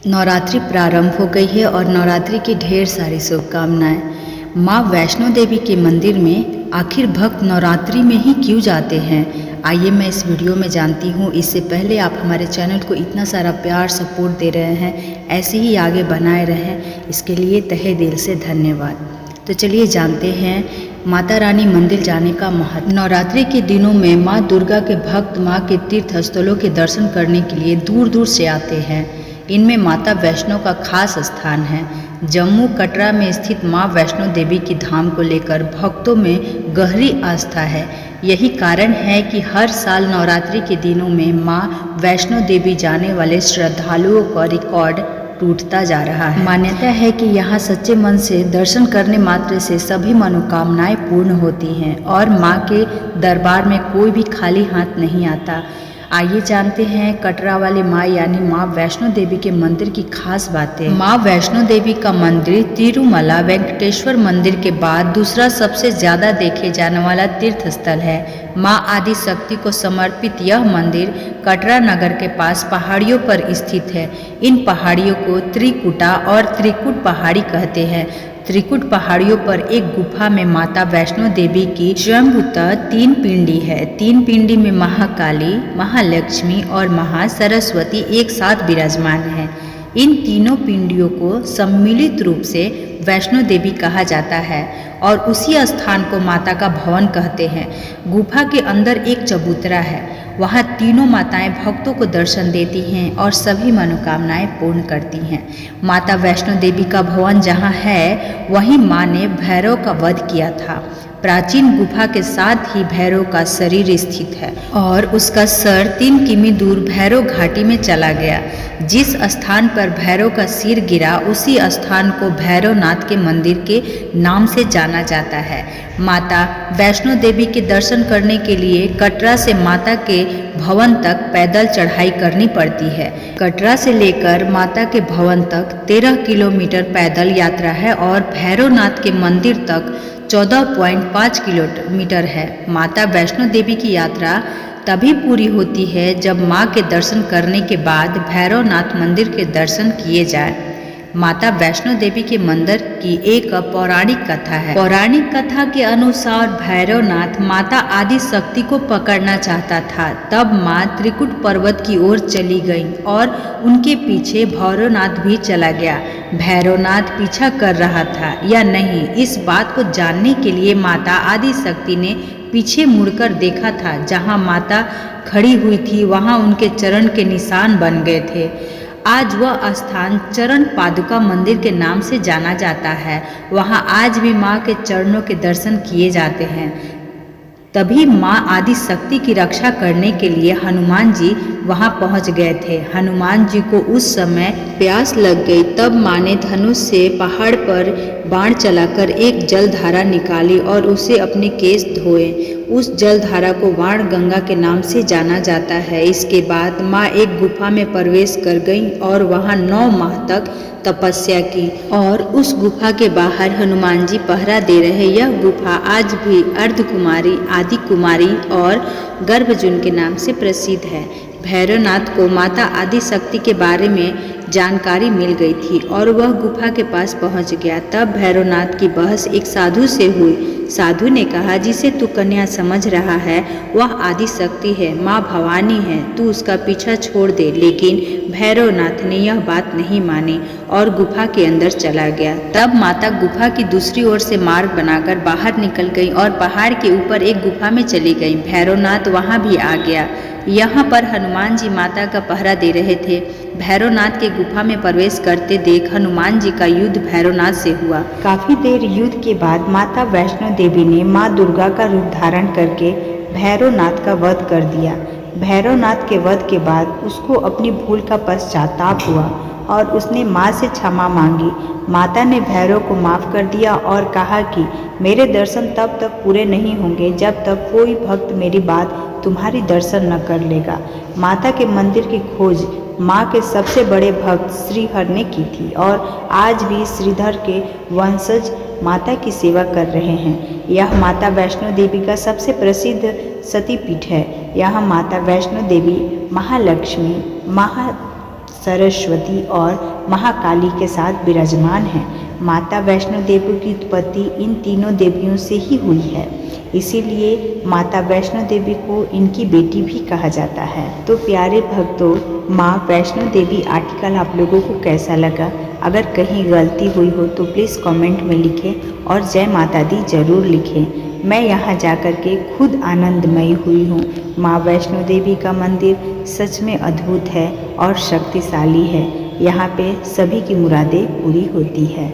नवरात्रि प्रारंभ हो गई है और नवरात्रि की ढेर सारी शुभकामनाएं। माँ वैष्णो देवी के मंदिर में आखिर भक्त नवरात्रि में ही क्यों जाते हैं, आइए मैं इस वीडियो में जानती हूँ। इससे पहले आप हमारे चैनल को इतना सारा प्यार सपोर्ट दे रहे हैं, ऐसे ही आगे बनाए रहें, इसके लिए तहे दिल से धन्यवाद। तो चलिए जानते हैं माता रानी मंदिर जाने का महत्व। नवरात्रि के दिनों में माँ दुर्गा के भक्त माँ के तीर्थ स्थलों के दर्शन करने के लिए दूर दूर से आते हैं। इनमें माता वैष्णो का खास स्थान है। जम्मू कटरा में स्थित माँ वैष्णो देवी की धाम को लेकर भक्तों में गहरी आस्था है। यही कारण है कि हर साल नवरात्रि के दिनों में माँ वैष्णो देवी जाने वाले श्रद्धालुओं का रिकॉर्ड टूटता जा रहा है। मान्यता है कि यहाँ सच्चे मन से दर्शन करने मात्र से सभी मनोकामनाएं पूर्ण होती हैं और माँ के दरबार में कोई भी खाली हाथ नहीं आता। आइए जानते हैं कटरा वाली माँ यानी माँ वैष्णो देवी के मंदिर की खास बातें। माँ वैष्णो देवी का मंदिर तिरुमला वेंकटेश्वर मंदिर के बाद दूसरा सबसे ज्यादा देखे जाने वाला तीर्थ स्थल है। माँ आदि शक्ति को समर्पित यह मंदिर कटरा नगर के पास पहाड़ियों पर स्थित है। इन पहाड़ियों को त्रिकुटा और त्रिकुट पहाड़ी कहते हैं। त्रिकुट पहाड़ियों पर एक गुफा में माता वैष्णो देवी की स्वयंभूतः 3 पिंडी है। 3 पिंडी में महाकाली, महालक्ष्मी और महासरस्वती एक साथ विराजमान है। इन तीनों पिंडियों को सम्मिलित रूप से वैष्णो देवी कहा जाता है और उसी स्थान को माता का भवन कहते हैं। गुफा के अंदर एक चबूतरा है, वहाँ तीनों माताएं भक्तों को दर्शन देती हैं और सभी मनोकामनाएं पूर्ण करती हैं। माता वैष्णो देवी का भवन जहाँ है वहीं माँ ने भैरव का वध किया था। प्राचीन गुफा के साथ ही भैरव का शरीर स्थित है और उसका सर 3 किमी दूर भैरव घाटी में चला गया। जिस स्थान पर भैरव का सिर गिरा उसी स्थान को भैरवनाथ के मंदिर के नाम से जाना जाता है। माता वैष्णो देवी के दर्शन करने के लिए कटरा से माता के भवन तक पैदल चढ़ाई करनी पड़ती है। कटरा से लेकर माता के भवन तक 13 किलोमीटर पैदल यात्रा है और भैरवनाथ के मंदिर तक 14.5 किलोमीटर है। माता वैष्णो देवी की यात्रा तभी पूरी होती है जब माँ के दर्शन करने के बाद भैरवनाथ मंदिर के दर्शन किए जाए। माता वैष्णो देवी के मंदिर की एक पौराणिक कथा है। पौराणिक कथा के अनुसार भैरवनाथ माता आदि शक्ति को पकड़ना चाहता था। तब माँ त्रिकुट पर्वत की ओर चली गई और उनके पीछे भैरवनाथ भी चला गया। भैरवनाथ पीछा कर रहा था या नहीं, इस बात को जानने के लिए माता आदि शक्ति ने पीछे मुड़कर देखा था। जहाँ माता खड़ी हुई थी वहाँ उनके चरण के निशान बन गए थे। आज वह स्थान चरण पादुका मंदिर के नाम से जाना जाता है। वहाँ आज भी माँ के चरणों के दर्शन किए जाते हैं। तभी माँ आदि शक्ति की रक्षा करने के लिए हनुमान जी वहाँ पहुँच गए थे। हनुमान जी को उस समय प्यास लग गई, तब माँ ने धनुष से पहाड़ पर बाण चलाकर एक जलधारा निकाली और उसे अपने केश धोए। उस जलधारा को बाण गंगा के नाम से जाना जाता है। इसके बाद माँ एक गुफा में प्रवेश कर गई और वहाँ 9 माह तक तपस्या की और उस गुफा के बाहर हनुमान जी पहरा दे रहे। यह गुफा आज भी अर्धकुमारी, आदि कुमारी और गर्भजून के नाम से प्रसिद्ध है। भैरवनाथ को माता आदि शक्ति के बारे में जानकारी मिल गई थी और वह गुफा के पास पहुंच गया। तब भैरवनाथ की बहस एक साधु से हुई। साधु ने कहा, जिसे तू कन्या समझ रहा है वह आदि शक्ति है, माँ भवानी है, तू उसका पीछा छोड़ दे। लेकिन भैरवनाथ ने यह बात नहीं मानी और गुफा के अंदर चला गया। तब माता गुफा की दूसरी ओर से मार्ग बनाकर बाहर निकल गई और पहाड़ के ऊपर एक गुफा में चली गई। भैरवनाथ वहां भी आ गया। यहाँ पर हनुमान जी माता का पहरा दे रहे थे। भैरवनाथ के गुफा में प्रवेश करते देख हनुमान जी का युद्ध भैरवनाथ से हुआ। काफी देर युद्ध के बाद माता वैष्णो देवी ने माँ दुर्गा का रूप धारण करके भैरवनाथ का वध कर दिया। भैरवनाथ के वध के बाद उसको अपनी भूल का पश्चाताप हुआ और उसने माँ से क्षमा मांगी। माता ने भैरव को माफ कर दिया और कहा कि मेरे दर्शन तब तक पूरे नहीं होंगे जब तक कोई भक्त मेरी बात तुम्हारी दर्शन न कर लेगा। माता के मंदिर की खोज माँ के सबसे बड़े भक्त श्रीहर ने की थी और आज भी श्रीधर के वंशज माता की सेवा कर रहे हैं। यह माता वैष्णो देवी का सबसे प्रसिद्ध सतीपीठ है। यहाँ माता वैष्णो देवी, महालक्ष्मी, सरस्वती और महाकाली के साथ विराजमान हैं। माता वैष्णो देवी की उत्पत्ति इन तीनों देवियों से ही हुई है, इसीलिए माता वैष्णो देवी को इनकी बेटी भी कहा जाता है। तो प्यारे भक्तों, माँ वैष्णो देवी आर्टिकल आप लोगों को कैसा लगा? अगर कहीं गलती हुई हो तो प्लीज़ कमेंट में लिखें और जय माता दी ज़रूर लिखें। मैं यहाँ जाकर के खुद आनंदमयी हुई हूँ। माँ वैष्णो देवी का मंदिर सच में अद्भुत है और शक्तिशाली है। यहाँ पे सभी की मुरादें पूरी होती है।